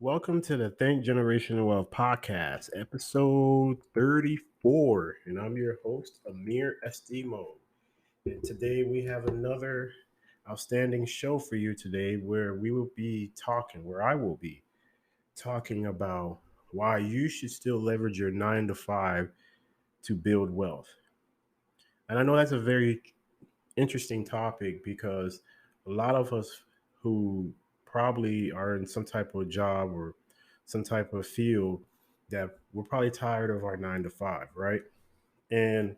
Welcome to the Think Generational Wealth podcast, episode 34. And I'm your host, Amir Estimo. And today we have another outstanding show for you today where I will be talking about why you should still leverage your 9 to 5 to build wealth. And I know that's a very interesting topic because a lot of us who probably are in some type of job or some type of field that we're probably tired of our 9 to 5, right? And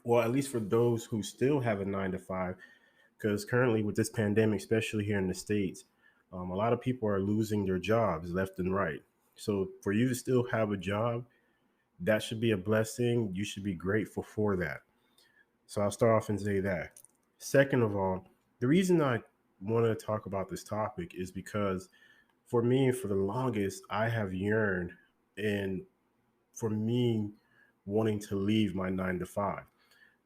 well, at least for those who still have a 9 to 5, because currently with this pandemic, especially here in the States, a lot of people are losing their jobs left and right. So for you to still have a job, that should be a blessing. You should be grateful for that. So I'll start off and say that. Second of all, the reason I want to talk about this topic is because for me, for the longest, I have yearned and for me wanting to leave my 9 to 5.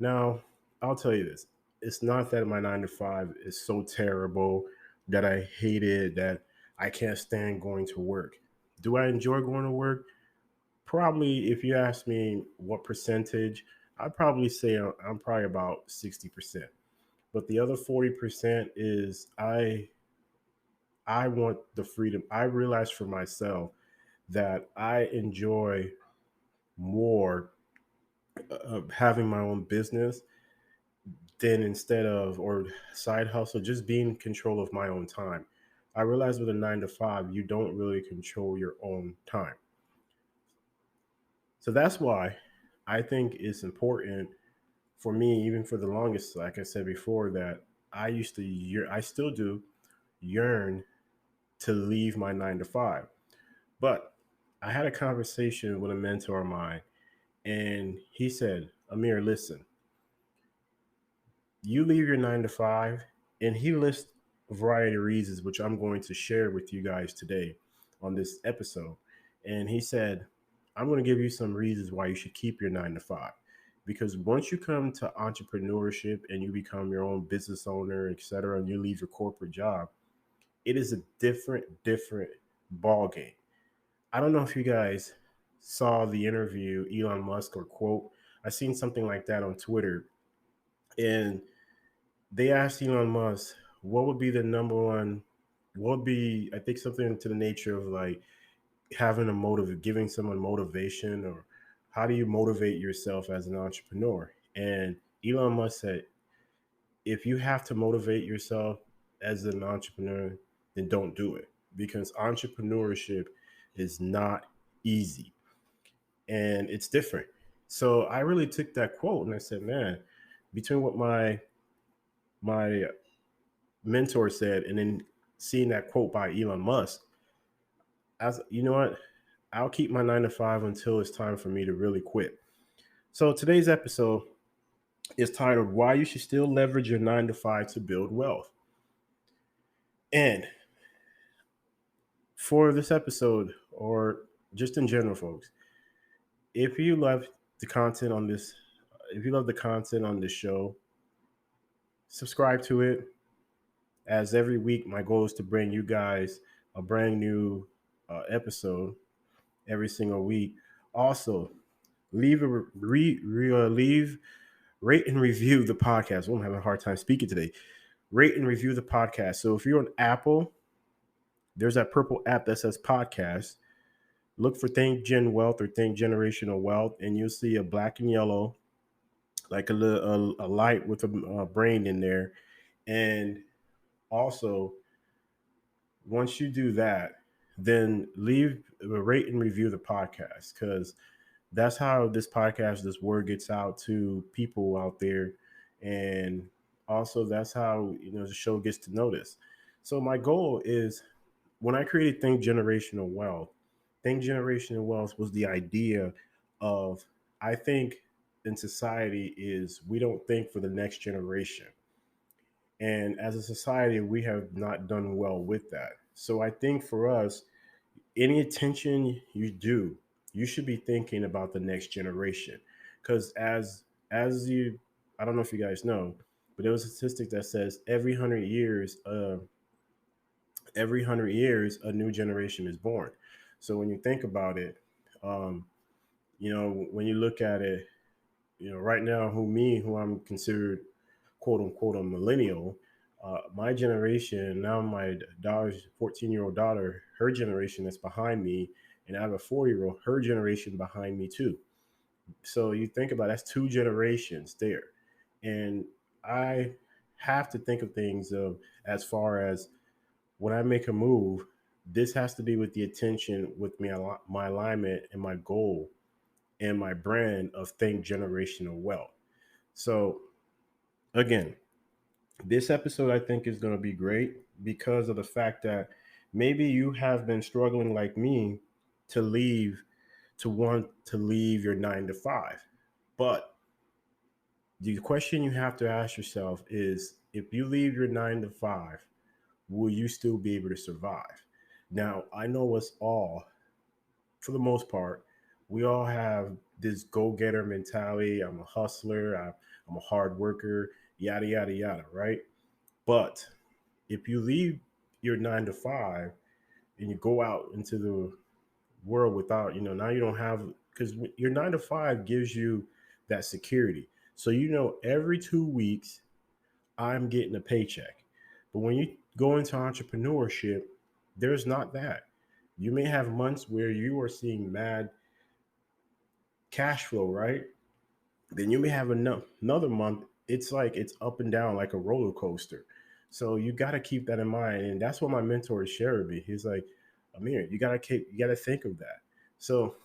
Now, I'll tell you this. It's not that my 9 to 5 is so terrible that I hate it, that I can't stand going to work. Do I enjoy going to work? Probably, if you ask me what percentage, I'd probably say I'm probably about 60%. But the other 40% is I want the freedom. I realize for myself that I enjoy more having my own business than instead of or side hustle, just being in control of my own time. I realize with a 9 to 5, you don't really control your own time. So that's why I think it's important for me, even for the longest, like I said before, that I still do yearn to leave my 9 to 5. But I had a conversation with a mentor of mine, and he said, Amir, listen, you leave your 9 to 5, and he lists a variety of reasons, which I'm going to share with you guys today on this episode. And he said, I'm going to give you some reasons why you should keep your 9 to 5. Because once you come to entrepreneurship and you become your own business owner, etc., and you leave your corporate job, it is a different ball game. I don't know if you guys saw the interview Elon Musk or quote. I seen something like that on Twitter, and they asked Elon Musk what would be the number one. What would be I think something to the nature of like having a motive, giving someone motivation, or how do you motivate yourself as an entrepreneur? And Elon Musk said, if you have to motivate yourself as an entrepreneur, then don't do it because entrepreneurship is not easy and it's different. So I really took that quote and I said, man, between what my mentor said and then seeing that quote by Elon Musk, as you know what, I'll keep my 9 to 5 until it's time for me to really quit. So today's episode is titled "Why You Should Still Leverage Your 9 to 5 to Build Wealth." And for this episode, or just in general, folks, if you love the content on this, if you love the content on this show, subscribe to it. As every week, my goal is to bring you guys a brand new episode every single week. Also, leave rate and review the podcast. I'm having a hard time speaking today. Rate and review the podcast. So if you're on Apple, there's that purple app that says podcast. Look for Think Gen Wealth or Think Generational Wealth, and you'll see a black and yellow, like a light with a brain in there. And also, once you do that, then leave a rate and review the podcast because that's how this word gets out to people out there, and also that's how the show gets to notice. So my goal is when I created Think Generational Wealth was the idea of I think in society is we don't think for the next generation. And as a society, we have not done well with that. So I think for us, any attention you do, you should be thinking about the next generation. Because as you, I don't know if you guys know, but there was a statistic that says every 100 years, a new generation is born. So when you think about it, um, when you look at it, right now, who I'm considered quote unquote a millennial, my generation now, my daughter's 14-year-old daughter, her generation that's behind me, and I have a 4-year-old, her generation behind me too. So you think about it, that's two generations there, and I have to think of things of as far as when I make a move, this has to be with the attention, with me, my alignment, and my goal, and my brand of think generational wealth. So again, this episode I think is going to be great because of the fact that maybe you have been struggling like me to leave, to want to leave your 9 to 5. But the question you have to ask yourself is, if you leave your 9 to 5, will you still be able to survive? Now, I know us all, for the most part, we all have this go getter mentality. I'm a hustler, I'm a hard worker, yada, yada, yada, right? But if you leave your 9 to 5 and you go out into the world without, now you don't have, because your 9 to 5 gives you that security. So, every 2 weeks, I'm getting a paycheck. But when you go into entrepreneurship, there's not that. You may have months where you are seeing mad cash flow, right? Then you may have another month. It's like it's up and down like a roller coaster. So you got to keep that in mind, and that's what my mentor shared with me. He's like, Amir, you got to think of that. So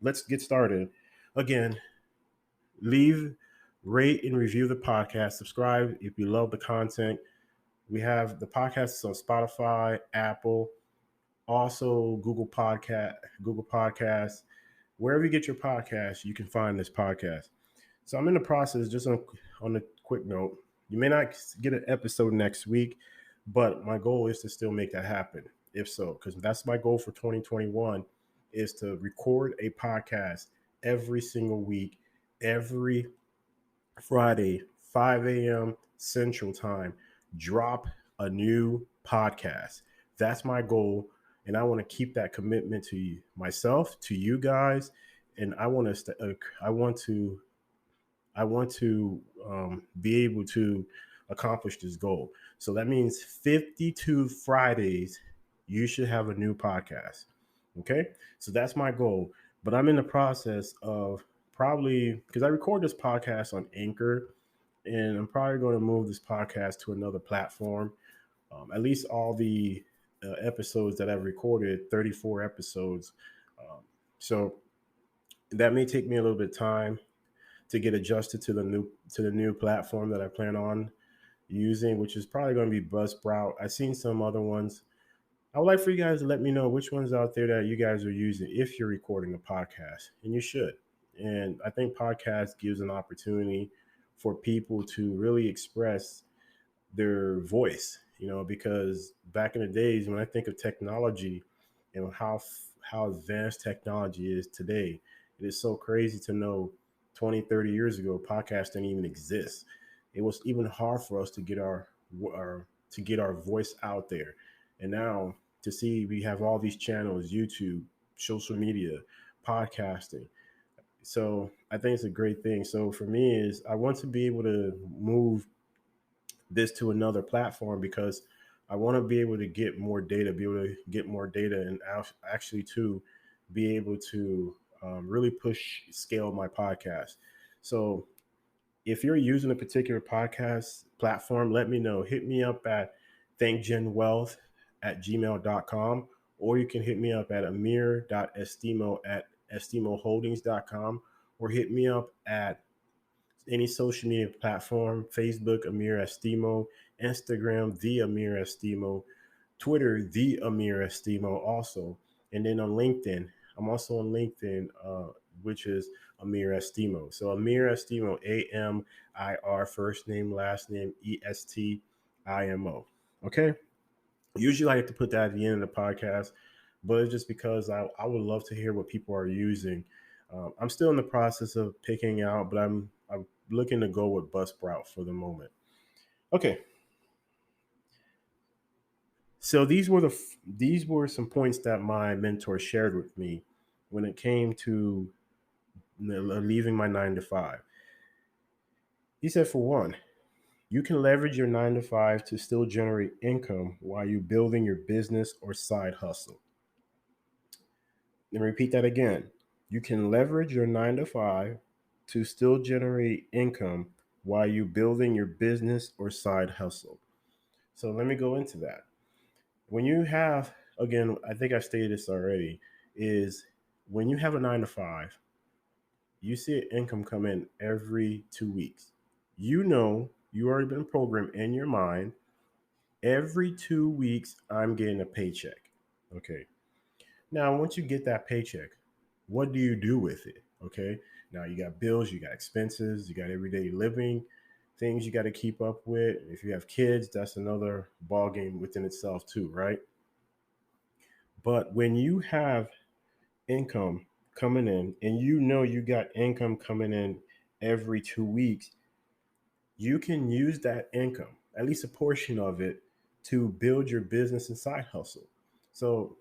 let's get started. Again, leave, rate, and review the podcast. Subscribe if you love the content. We have the podcasts on Spotify, Apple, also Google Podcasts. Wherever you get your podcast, you can find this podcast. So I'm in the process, just on a quick note, you may not get an episode next week, but my goal is to still make that happen. If so, because that's my goal for 2021, is to record a podcast every single week, every Friday, 5 a.m. Central Time, drop a new podcast. That's my goal. And I want to keep that commitment to myself, to you guys. And I want to be able to accomplish this goal. So that means 52 Fridays, you should have a new podcast. Okay. So that's my goal. But I'm in the process of probably, because I record this podcast on Anchor, and I'm probably going to move this podcast to another platform. At least all the episodes that I've recorded, 34 episodes. So that may take me a little bit of time to get adjusted to the new platform that I plan on using, which is probably going to be Buzzsprout. I've seen some other ones. I would like for you guys to let me know which ones out there that you guys are using if you're recording a podcast, and you should. And I think podcast gives an opportunity for people to really express their voice, because back in the days when I think of technology and how advanced technology is today, it is so crazy to know 20, 30 years ago, podcasts didn't even exist. It was even hard for us to get our voice out there. And now to see we have all these channels, YouTube, social media, podcasting. So I think it's a great thing. So for me is I want to be able to move this to another platform because I want to be able to get more data, and actually to be able to really push scale my podcast. So if you're using a particular podcast platform, let me know. Hit me up at thinkgenwealth@gmail.com, or you can hit me up at amir.estimo@estimoholdings.com, or hit me up at any social media platform: Facebook, Amir Estimo; Instagram, The Amir Estimo; Twitter, The Amir Estimo also. And then on LinkedIn, I'm also on LinkedIn, which is Amir Estimo. So Amir Estimo, AMIR, first name, last name, ESTIMO. Okay. Usually I like to put that at the end of the podcast, but it's just because I would love to hear what people are using. I'm still in the process of picking out, but I'm looking to go with Buzzsprout for the moment. Okay. So these were some points that my mentor shared with me when it came to leaving my 9 to 5. He said, for one, you can leverage your 9 to 5 to still generate income while you're building your business or side hustle. Let me repeat that again. You can leverage your 9 to 5 to still generate income while you're building your business or side hustle. So let me go into that. When you have, again, I think I stated this already, is when you have a 9 to 5, you see an income come in every 2 weeks. You know, you already been programmed in your mind. Every 2 weeks, I'm getting a paycheck. Okay. Now, once you get that paycheck, what do you do with it? Okay. Now you got bills, you got expenses, you got everyday living things you got to keep up with. If you have kids, that's another ball game within itself too, right? But when you have income coming in and you know you got income coming in every 2 weeks, you can use that income, at least a portion of it, to build your business and side hustle. So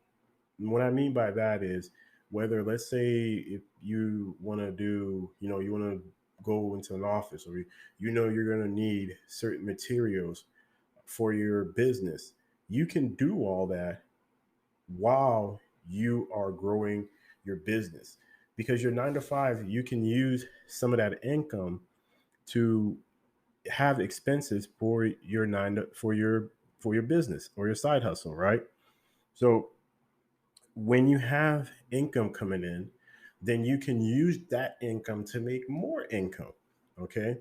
what I mean by that is whether, let's say, if you want to do, you want to go into an office, or you know you're going to need certain materials for your business, you can do all that while you are growing your business, because your 9 to 5, you can use some of that income to have expenses for your for your business or your side hustle, right? So when you have income coming in, then you can use that income to make more income. Okay.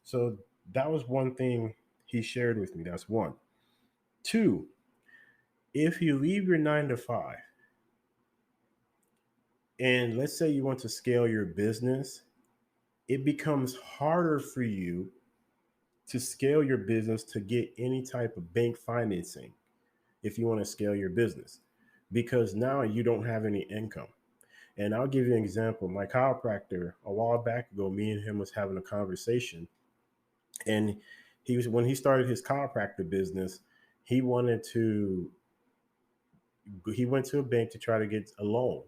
So that was one thing he shared with me. That's one. Two, if you leave your 9 to 5 and let's say you want to scale your business, it becomes harder for you to scale your business to get any type of bank financing if you want to scale your business, because now you don't have any income. And I'll give you an example. My chiropractor, a while back ago, me and him was having a conversation, and he was when he started his chiropractor business, he wanted to he went to a bank to try to get a loan.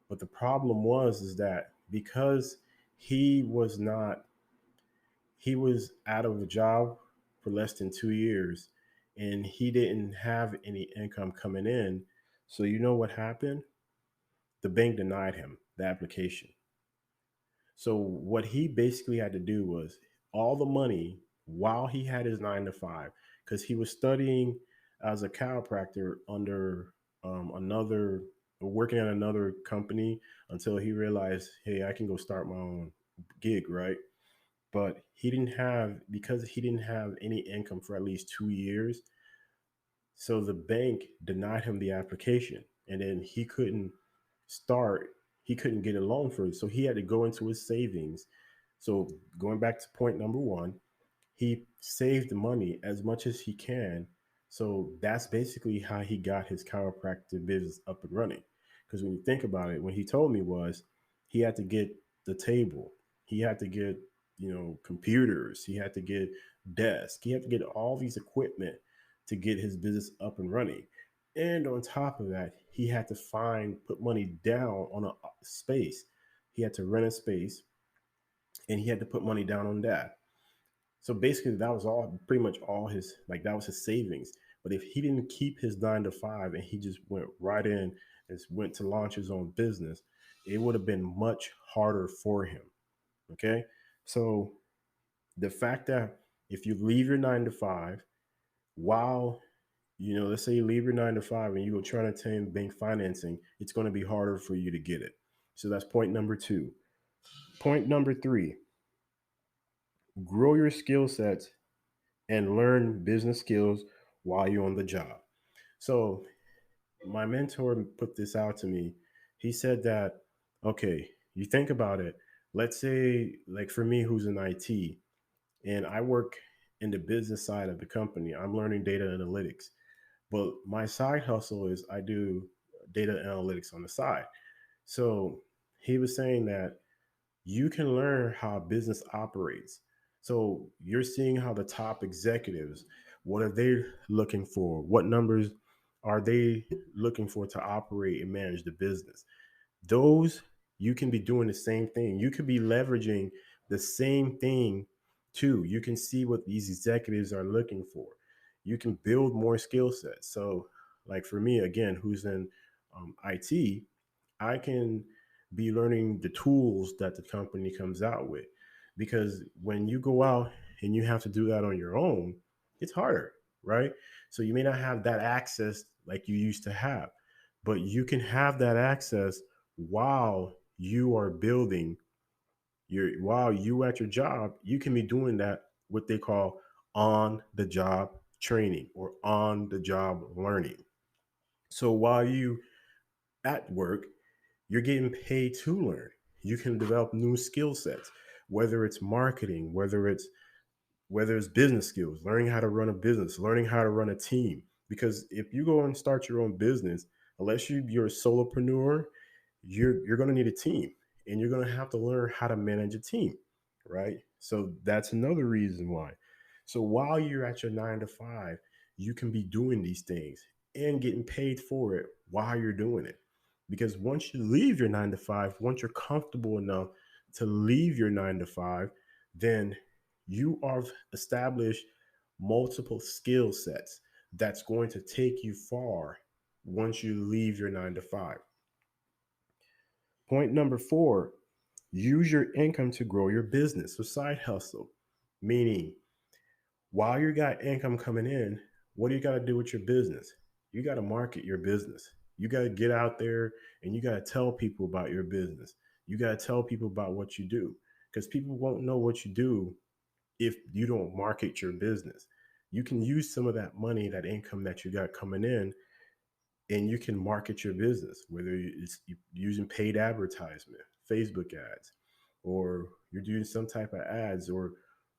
But the problem was is that because he was not he was out of a job for less than 2 years, and he didn't have any income coming in. So you know what happened? The bank denied him the application. So what he basically had to do was all the money while he had his 9 to 5, because he was studying as a chiropractor under another, working at another company, until he realized, hey, I can go start my own gig, right? But he didn't have, because he didn't have any income for at least 2 years. So the bank denied him the application, and then start, he couldn't get a loan for it. So he had to go into his savings. So going back to point number one, he saved money as much as he can. So that's basically how he got his chiropractic business up and running. Because when you think about it, when he told me was he had to get the table, he had to get, computers, he had to get desk, he had to get all these equipment to get his business up and running. And on top of that, he had to put money down on a space. He had to rent a space, and he had to put money down on that. So basically, that was all, pretty much all his, like, that was his savings. But if he didn't keep his 9 to 5 and he just went right in and went to launch his own business, it would have been much harder for him. Okay. So the fact that if you leave your 9 to 5, while, let's say you leave your 9 to 5 and you go try to obtain bank financing, it's going to be harder for you to get it. So that's point number two. Point number three, grow your skill sets and learn business skills while you're on the job. So my mentor put this out to me. He said that, okay, you think about it. Let's say, like for me, who's in IT, and I work in the business side of the company, I'm learning data analytics. But my side hustle is I do data analytics on the side. So he was saying that you can learn how business operates. So you're seeing how the top executives, what are they looking for? What numbers are they looking for to operate and manage the business? Those, you can be doing the same thing. You could be leveraging the same thing too. You can see what these executives are looking for. You can build more skill sets. So, like for me, again, who's in IT, I can be learning the tools that the company comes out with. Because when you go out and you have to do that on your own, it's harder, right? So you may not have that access like you used to have, but you can have that access while you are building while you at your job. You can be doing that, what they call on the job training or on the job learning. So while you at work, you're getting paid to learn. You can develop new skill sets, whether it's marketing, whether it's business skills, learning how to run a business, learning how to run a team. Because if you go and start your own business, unless you're a solopreneur, you're going to need a team, and you're going to have to learn how to manage a team, right? So that's another reason why. So while you're at your 9 to 5, you can be doing these things and getting paid for it while you're doing it. Because once you leave your 9 to 5, once you're comfortable enough to leave your 9 to 5, then you are established multiple skill sets that's going to take you far once you leave your 9 to 5. Point number 4, use your income to grow your business. So side hustle, meaning while you got income coming in, what do you got to do with your business? You got to market your business. You got to get out there and you got to tell people about your business. You got to tell people about what you do, because people won't know what you do if you don't market your business. You can use some of that money, that income that you got coming in, and you can market your business, whether it's using paid advertisement, Facebook ads, or you're doing some type of ads, or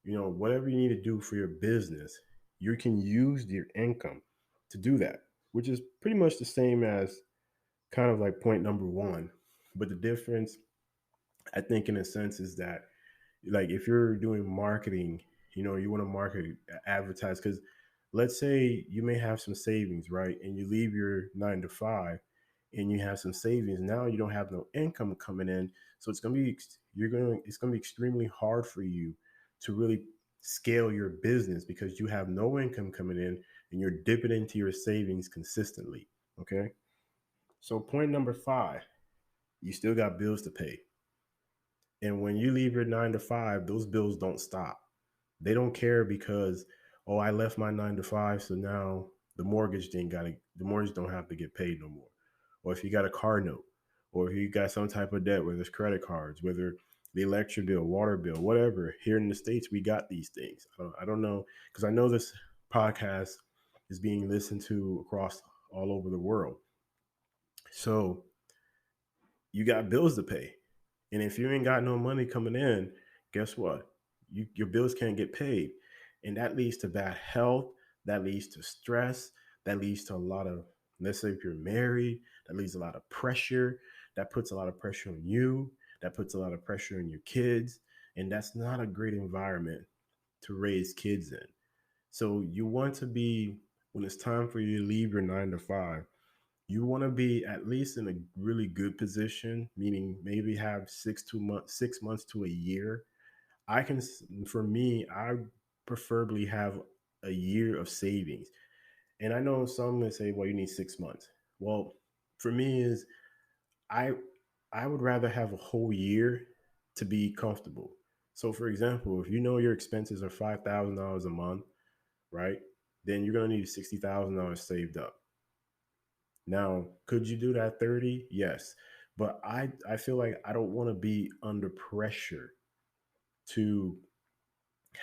whatever you need to do for your business. You can use your income to do that, which is pretty much the same as kind of like point number 1. But the difference, I think, in a sense, is that, like, if you're doing marketing, you want to market, advertise, because let's say you may have some savings, right? And you leave your 9 to 5 and you have some savings. Now you don't have no income coming in. So it's going to be extremely hard for you to really scale your business, because you have no income coming in and you're dipping into your savings consistently. Okay. So point number 5, you still got bills to pay. And when you leave your 9 to 5, those bills don't stop. They don't care because, oh, I left my 9 to 5, so now the mortgage don't have to get paid no more. Or if you got a car note, or if you got some type of debt, whether it's credit cards, whether the electric bill, water bill, whatever. Here in the States, we got these things. I don't know, because I know this podcast is being listened to across all over the world. So you got bills to pay. And if you ain't got no money coming in, guess what? Your bills can't get paid. And that leads to bad health. That leads to stress. That leads to a lot of, let's say if you're married, that leads to a lot of pressure. That puts a lot of pressure on you. That puts a lot of pressure on your kids. And that's not a great environment to raise kids in. So you want to be, when it's time for you to leave your 9 to 5, you want to be at least in a really good position, meaning maybe have 6 months to a year. I can, for me, I preferably have a year of savings. And I know some may say, well, you need 6 months. Well, for me is, I I would rather have a whole year to be comfortable. So for example, if you know your expenses are $5,000 a month, right? Then you're gonna need $60,000 saved up. Now, could you do that 30? Yes. But I feel like I don't want to be under pressure to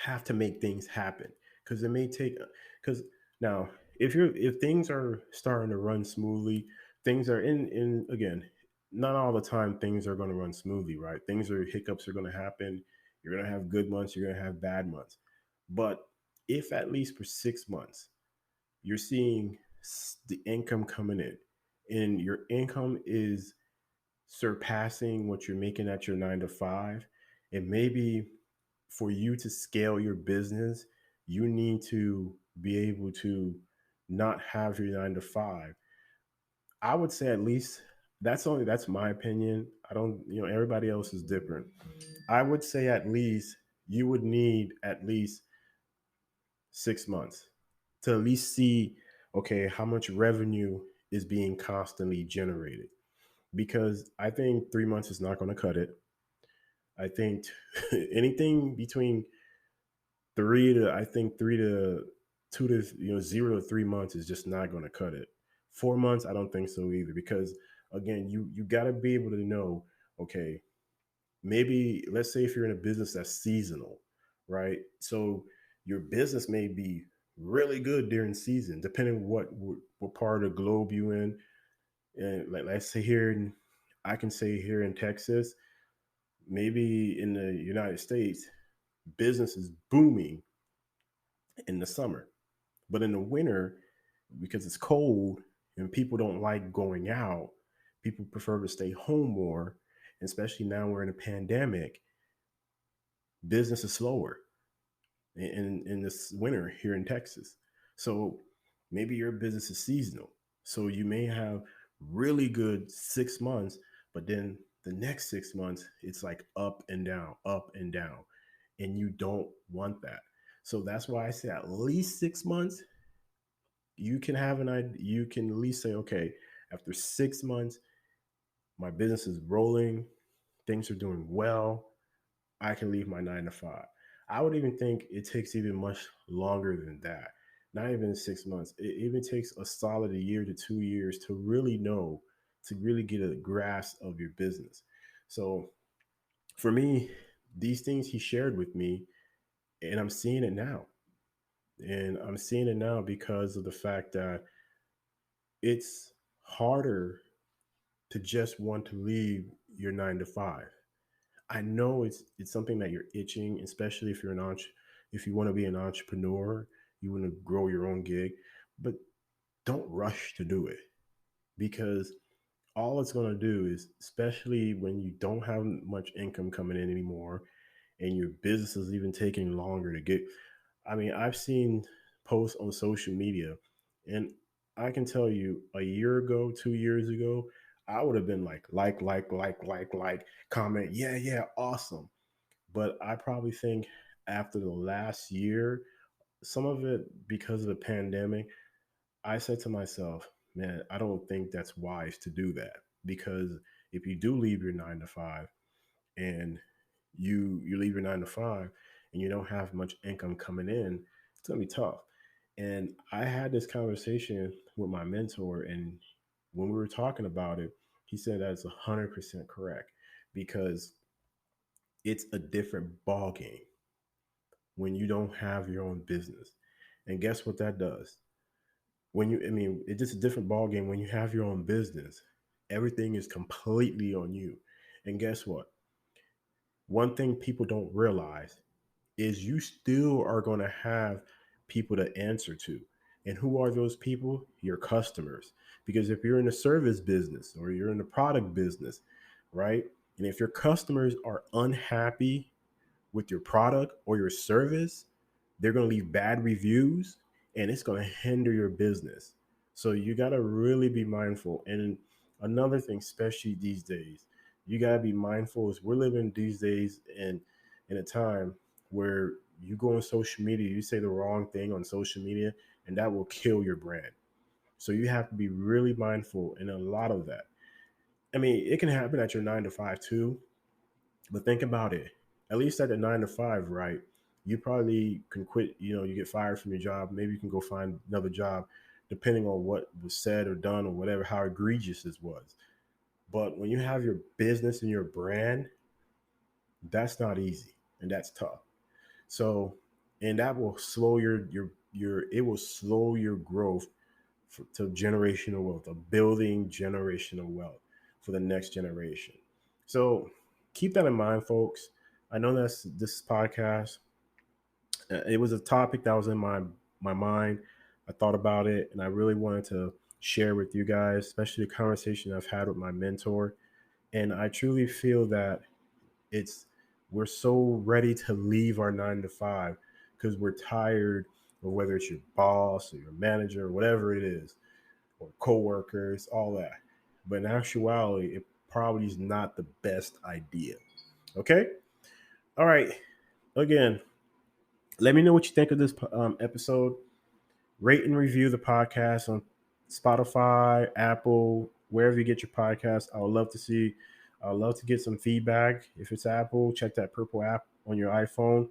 have to make things happen, because it may take, because now, if things are starting to run smoothly, things are in again, not all the time things are going to run smoothly, right? Hiccups are going to happen. You're going to have good months, you're going to have bad months. But if at least for 6 months you're seeing the income coming in, and your income is surpassing what you're making at your 9 to 5, and maybe for you to scale your business, you need to be able to not have your 9 to 5, I would say at least that's my opinion. I don't, everybody else is different. I would say at least you would need at least 6 months to at least see, okay, how much revenue is being constantly generated. Because I think 3 months is not going to cut it. I think anything between three to 0 to 3 months is just not going to cut it. 4 months, I don't think so either. Because again, you got to be able to know, okay, maybe let's say if you're in a business that's seasonal, right? So your business may be really good during season, depending what part of the globe you in. And like let's say here in, I can say here in Texas, maybe in the United States, business is booming in the summer. But in the winter, because it's cold and people don't like going out, people prefer to stay home more. Especially now we're in a pandemic, business is slower in this winter here in Texas. So maybe your business is seasonal. So you may have really good 6 months, but then the next 6 months, it's like up and down. And you don't want that. So that's why I say at least 6 months, you can have an idea. You can at least say, okay, after 6 months, my business is rolling, things are doing well, I can leave my 9 to 5. I would even think it takes even much longer than that. Not even 6 months. It even takes a solid a year to 2 years to really know, to really get a grasp of your business. So for me, these things he shared with me, and I'm seeing it now. And I'm seeing it now because of the fact that it's harder to just want to leave your 9 to 5. I know it's something that you're itching, especially if you're if you want to be an entrepreneur, you want to grow your own gig, but don't rush to do it because all it's going to do is, especially when you don't have much income coming in anymore and your business is even taking longer to get. I mean, I've seen posts on social media, and I can tell you a year ago, 2 years ago, I would have been like, comment, yeah, yeah, awesome. But I probably think after the last year, some of it because of the pandemic, I said to myself, man, I don't think that's wise to do that because if you do leave your 9 to 5 and you leave your 9 to 5 and you don't have much income coming in, it's gonna be tough. And I had this conversation with my mentor, and when we were talking about it, he said that's 100% correct because it's a different ball game when you don't have your own business. And guess what that does? I mean, it's just a different ball game when you have your own business. Everything is completely on you. And guess what? One thing people don't realize is you still are going to have people to answer to. And who are those people? Your customers. Because if you're in a service business or you're in a product business, right? And if your customers are unhappy with your product or your service, they're going to leave bad reviews and it's going to hinder your business. So you got to really be mindful. And another thing, especially these days, you got to be mindful is we're living these days in a time where you go on social media, you say the wrong thing on social media, and that will kill your brand. So you have to be really mindful in a lot of that. I mean, it can happen at your 9 to 5 too, but think about it. At least at the 9 to 5, right? You probably can quit. You get fired from your job. Maybe you can go find another job, depending on what was said or done or whatever, how egregious this was. But when you have your business and your brand, that's not easy and that's tough. So, and that will slow it will slow your growth to generational wealth, of building generational wealth for the next generation. So keep that in mind, folks. I know that's this podcast. It was a topic that was in my mind. I thought about it, and I really wanted to share with you guys, especially the conversation I've had with my mentor. And I truly feel that it's we're so ready to leave our 9 to 5 because we're tired or whether it's your boss or your manager, whatever it is, or coworkers, all that. But in actuality, it probably is not the best idea. Okay? All right. Again, let me know what you think of this episode. Rate and review the podcast on Spotify, Apple, wherever you get your podcast. I would love to see. I would love to get some feedback. If it's Apple, check that purple app on your iPhone.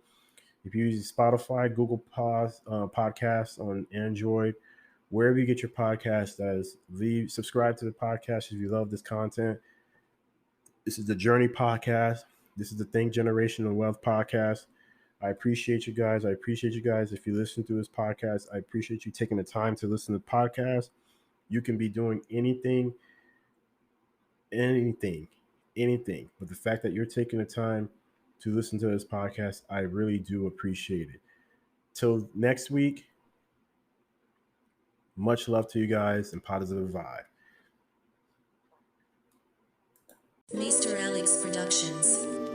If you use Spotify, Google Podcasts on Android, wherever you get your podcast, that is, subscribe to the podcast if you love this content. This is the Journey Podcast. This is the Think Generational Wealth Podcast. I appreciate you guys. I appreciate you guys. If you listen to this podcast, I appreciate you taking the time to listen to the podcast. You can be doing anything, anything, anything. But the fact that you're taking the time to listen to this podcast, I really do appreciate it. Till next week, much love to you guys and positive vibe. Mr. Alex Productions.